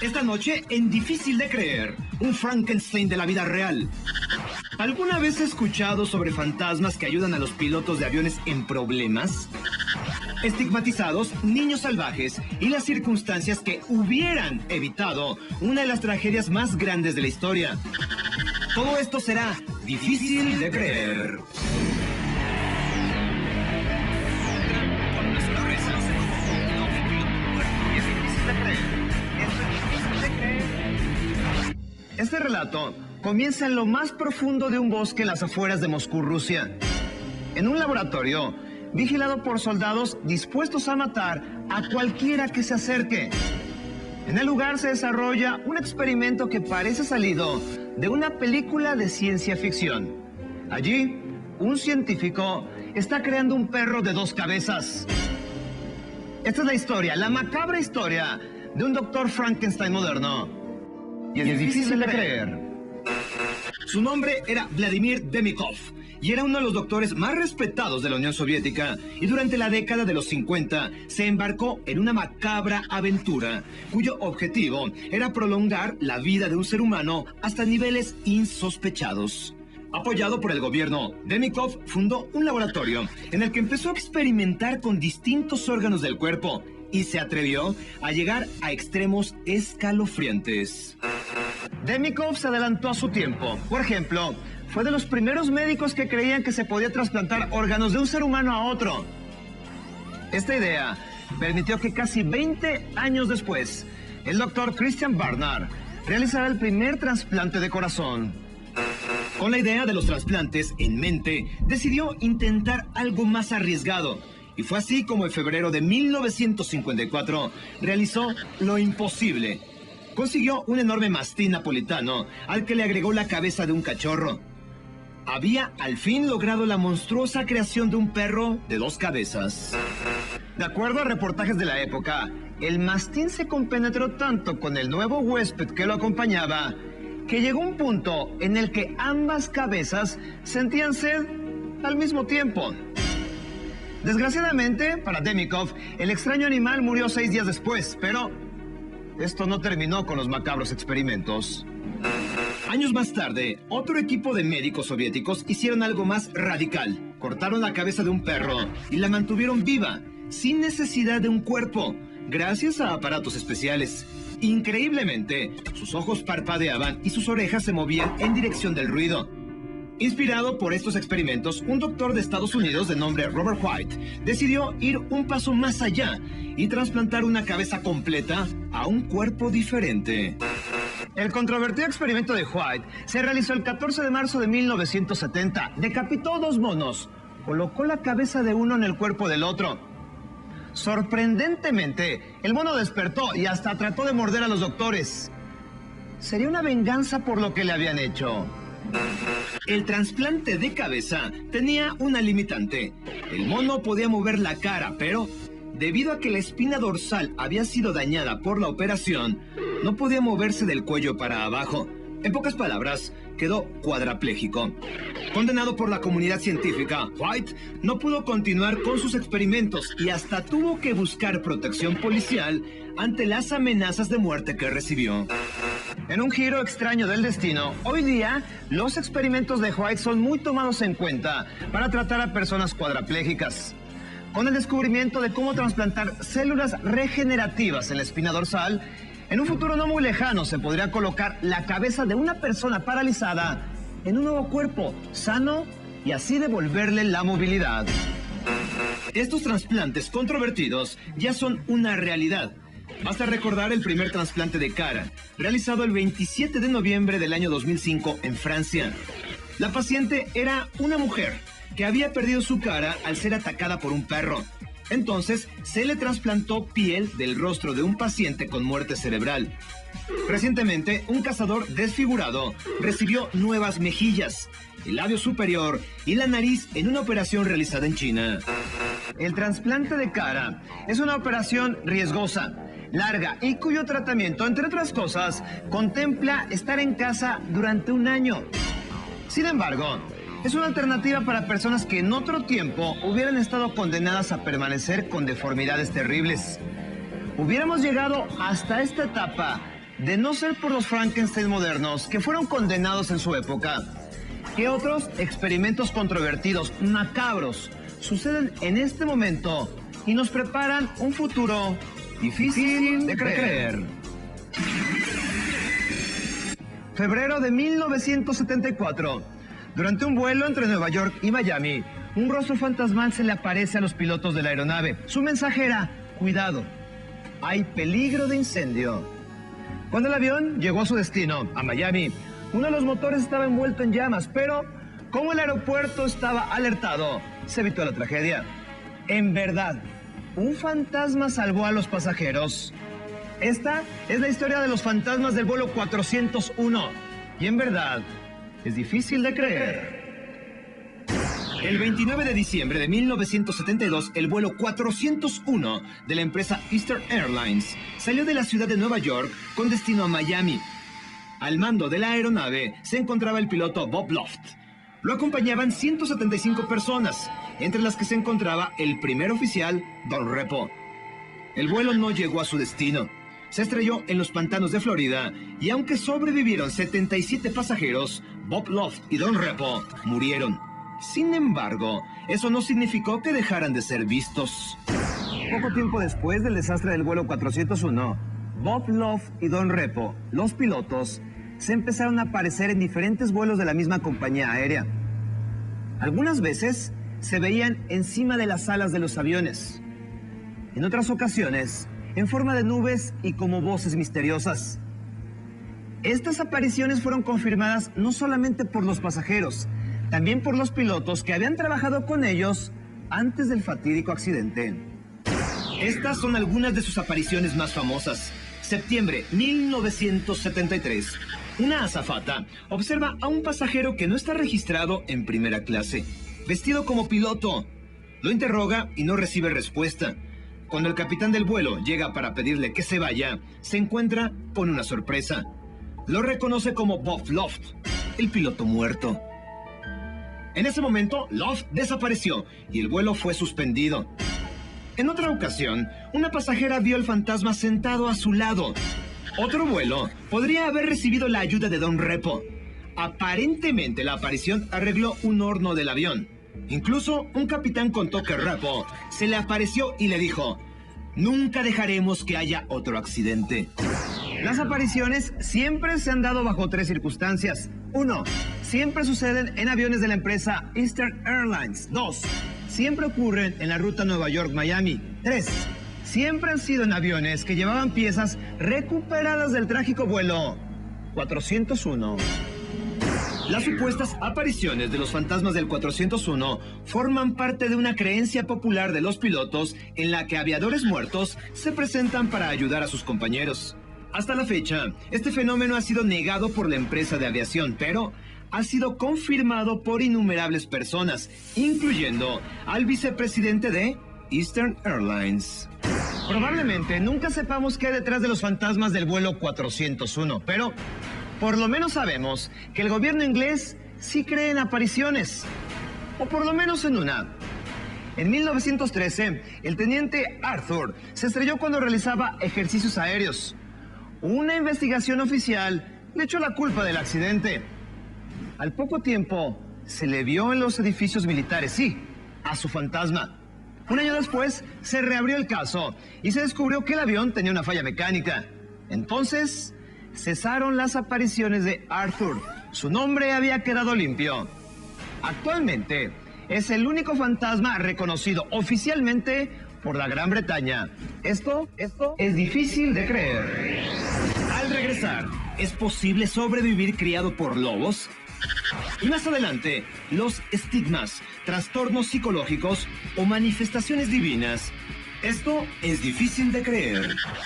Esta noche, en Difícil de Creer, un Frankenstein de la vida real. ¿Alguna vez has escuchado sobre fantasmas que ayudan a los pilotos de aviones en problemas? Estigmatizados, niños salvajes y las circunstancias que hubieran evitado una de las tragedias más grandes de la historia. Todo esto será Difícil de Creer. Este relato comienza en lo más profundo de un bosque en las afueras de Moscú, Rusia. En un laboratorio, vigilado por soldados dispuestos a matar a cualquiera que se acerque. En el lugar se desarrolla un experimento que parece salido de una película de ciencia ficción. Allí, un científico está creando un perro de 2 cabezas. Esta es la historia, la macabra historia de un doctor Frankenstein moderno. Y es difícil de creer. Su nombre era Vladimir Demikov y era uno de los doctores más respetados de la Unión Soviética, y durante la década de los 50 se embarcó en una macabra aventura cuyo objetivo era prolongar la vida de un ser humano hasta niveles insospechados. Apoyado por el gobierno, Demikov fundó un laboratorio en el que empezó a experimentar con distintos órganos del cuerpo y se atrevió a llegar a extremos escalofriantes. Demikov se adelantó a su tiempo. Por ejemplo, fue de los primeros médicos que creían que se podía trasplantar órganos de un ser humano a otro. Esta idea permitió que casi 20 años después, el doctor Christian Barnard realizara el primer trasplante de corazón. Con la idea de los trasplantes en mente, decidió intentar algo más arriesgado. Y fue así como en febrero de 1954 realizó lo imposible. Consiguió un enorme mastín napolitano al que le agregó la cabeza de un cachorro. Había al fin logrado la monstruosa creación de un perro de 2 cabezas. De acuerdo a reportajes de la época, el mastín se compenetró tanto con el nuevo huésped que lo acompañaba que llegó un punto en el que ambas cabezas sentían sed al mismo tiempo. Desgraciadamente, para Demikov, el extraño animal murió 6 días después, pero esto no terminó con los macabros experimentos. Años más tarde, otro equipo de médicos soviéticos hicieron algo más radical. Cortaron la cabeza de un perro y la mantuvieron viva, sin necesidad de un cuerpo, gracias a aparatos especiales. Increíblemente, sus ojos parpadeaban y sus orejas se movían en dirección del ruido. Inspirado por estos experimentos, un doctor de Estados Unidos de nombre Robert White decidió ir un paso más allá y trasplantar una cabeza completa a un cuerpo diferente. El controvertido experimento de White se realizó el 14 de marzo de 1970. Decapitó 2 monos, colocó la cabeza de uno en el cuerpo del otro. Sorprendentemente, el mono despertó y hasta trató de morder a los doctores. Sería una venganza por lo que le habían hecho. El trasplante de cabeza tenía una limitante. El mono podía mover la cara, pero debido a que la espina dorsal había sido dañada por la operación, no podía moverse del cuello para abajo. En pocas palabras, quedó cuadrapléjico. Condenado por la comunidad científica, White no pudo continuar con sus experimentos y hasta tuvo que buscar protección policial ante las amenazas de muerte que recibió. En un giro extraño del destino, hoy día los experimentos de White son muy tomados en cuenta para tratar a personas cuadraplégicas. Con el descubrimiento de cómo trasplantar células regenerativas en la espina dorsal, en un futuro no muy lejano se podría colocar la cabeza de una persona paralizada en un nuevo cuerpo sano y así devolverle la movilidad. Estos trasplantes controvertidos ya son una realidad. Basta recordar el primer trasplante de cara, realizado el 27 de noviembre del año 2005 en Francia. La paciente era una mujer que había perdido su cara al ser atacada por un perro. Entonces, se le trasplantó piel del rostro de un paciente con muerte cerebral. Recientemente, un cazador desfigurado recibió nuevas mejillas, el labio superior y la nariz en una operación realizada en China. El trasplante de cara es una operación riesgosa, larga y cuyo tratamiento, entre otras cosas, contempla estar en casa durante 1 año. Sin embargo, es una alternativa para personas que en otro tiempo hubieran estado condenadas a permanecer con deformidades terribles. Hubiéramos llegado hasta esta etapa de no ser por los Frankenstein modernos que fueron condenados en su época, ¿qué otros experimentos controvertidos, macabros, suceden en este momento y nos preparan un futuro difícil de creer? Febrero de 1974. Durante un vuelo entre Nueva York y Miami, un rostro fantasmal se le aparece a los pilotos de la aeronave. Su mensaje era: cuidado, hay peligro de incendio. Cuando el avión llegó a su destino, a Miami, uno de los motores estaba envuelto en llamas, pero como el aeropuerto estaba alertado, se evitó la tragedia. En verdad, un fantasma salvó a los pasajeros. Esta es la historia de los fantasmas del vuelo 401. Y en verdad, es difícil de creer. El 29 de diciembre de 1972, el vuelo 401 de la empresa Eastern Airlines salió de la ciudad de Nueva York con destino a Miami. Al mando de la aeronave se encontraba el piloto Bob Loft. Lo acompañaban 175 personas, entre las que se encontraba el primer oficial, Don Repo. El vuelo no llegó a su destino. Se estrelló en los pantanos de Florida y aunque sobrevivieron 77 pasajeros, Bob Loft y Don Repo murieron. Sin embargo, eso no significó que dejaran de ser vistos. Poco tiempo después del desastre del vuelo 401, Bob Loft y Don Repo, los pilotos, se empezaron a aparecer en diferentes vuelos de la misma compañía aérea. Algunas veces se veían encima de las alas de los aviones. En otras ocasiones, en forma de nubes y como voces misteriosas. Estas apariciones fueron confirmadas no solamente por los pasajeros, también por los pilotos que habían trabajado con ellos antes del fatídico accidente. Estas son algunas de sus apariciones más famosas. Septiembre 1973. Una azafata observa a un pasajero que no está registrado en primera clase, vestido como piloto. Lo interroga y no recibe respuesta. Cuando el capitán del vuelo llega para pedirle que se vaya, se encuentra con una sorpresa. Lo reconoce como Bob Loft, el piloto muerto. En ese momento, Loft desapareció y el vuelo fue suspendido. En otra ocasión, una pasajera vio al fantasma sentado a su lado. Otro vuelo podría haber recibido la ayuda de Don Repo. Aparentemente, la aparición arregló un horno del avión. Incluso un capitán contó que Repo se le apareció y le dijo: nunca dejaremos que haya otro accidente. Las apariciones siempre se han dado bajo tres circunstancias. 1. Siempre suceden en aviones de la empresa Eastern Airlines. 2. Siempre ocurren en la ruta Nueva York-Miami. 3. Siempre han sido en aviones que llevaban piezas recuperadas del trágico vuelo 401. Las supuestas apariciones de los fantasmas del 401 forman parte de una creencia popular de los pilotos en la que aviadores muertos se presentan para ayudar a sus compañeros. Hasta la fecha, este fenómeno ha sido negado por la empresa de aviación, pero ha sido confirmado por innumerables personas, incluyendo al vicepresidente de Eastern Airlines. Probablemente nunca sepamos qué hay detrás de los fantasmas del vuelo 401, pero por lo menos sabemos que el gobierno inglés sí cree en apariciones, o por lo menos en una. En 1913, el teniente Arthur se estrelló cuando realizaba ejercicios aéreos. Una investigación oficial le echó la culpa del accidente. Al poco tiempo, se le vio en los edificios militares, sí, a su fantasma. Un año después, se reabrió el caso y se descubrió que el avión tenía una falla mecánica. Entonces, cesaron las apariciones de Arthur. Su nombre había quedado limpio. Actualmente, es el único fantasma reconocido oficialmente por la Gran Bretaña. Esto es difícil de creer. Al regresar, ¿es posible sobrevivir criado por lobos? Y más adelante, los estigmas, trastornos psicológicos o manifestaciones divinas. Esto es difícil de creer.